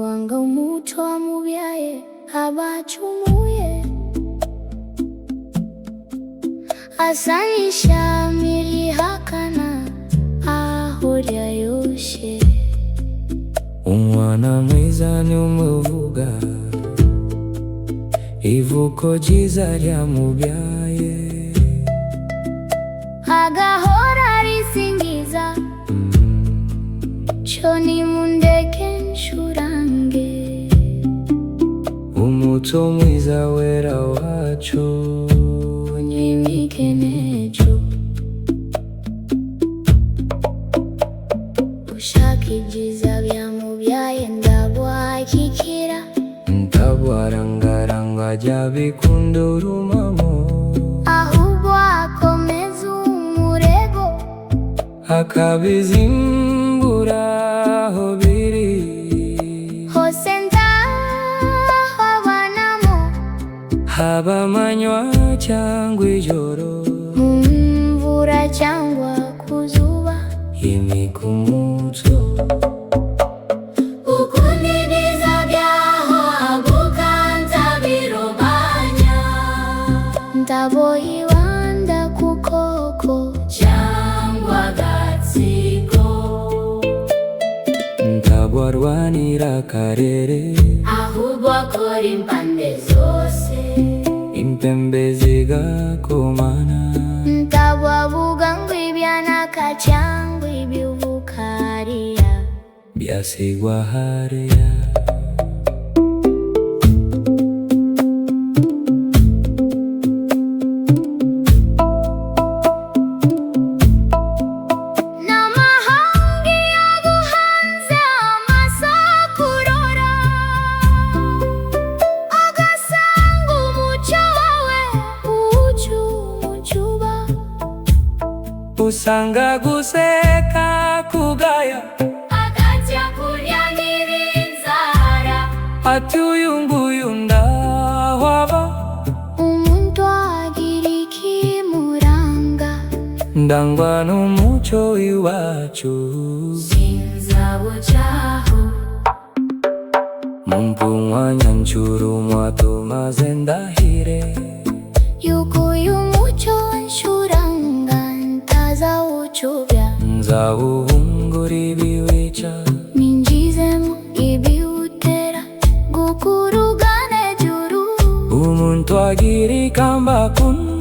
Wanga umuco wamubyaye abacumuye, asa n'ishami rihakana aho ryayoshe. Umwana mwiza ni umuvuga, ivuko ryiza ryamubyaye, agahora risingiza cyo nimundeke nshurange. umuco mwiza wera wacu, nyimike nejo. Ushaka ibyiza byamubyaye ndabwakikira, ndabwarangaranga jya bikunda urumamo, ahubwo akomeza umurego akabizimbura aho biri hose ndahabanamo, haba amanywa cyangwa ijoro, mu mvura cyangwa ku zuba. imika umuco. Ukundiriza byaho agukanza biromanya, ndaboyibanda ku koko cyangwa agatsiko, ndabwarwanira akarere, ahubwo akora impande zose, impembe zigakomana, ndabwavuga ngo ibyanaka cyangwa ibivukariya byasigwa hariya. n'amahanga yaguhanze amaso kurora, agasanga umuco wawe uwucumucuba. Usanga guseka kugaya, Akajya kurya n'ibinzara, ati uyu nguyu ndahwaba, umuntu agira ikimuranga, ndangwa n'umuco w'iwacu, sinzabucaho. mumpumwanya ncurumwa tumaze ndahire, yuko uyu muco wanshuranga ntazawucubya, nzawuhungura ibiwica, ninjizemo ibiwutera gukurugana juru. umuntu agira ikamba kuno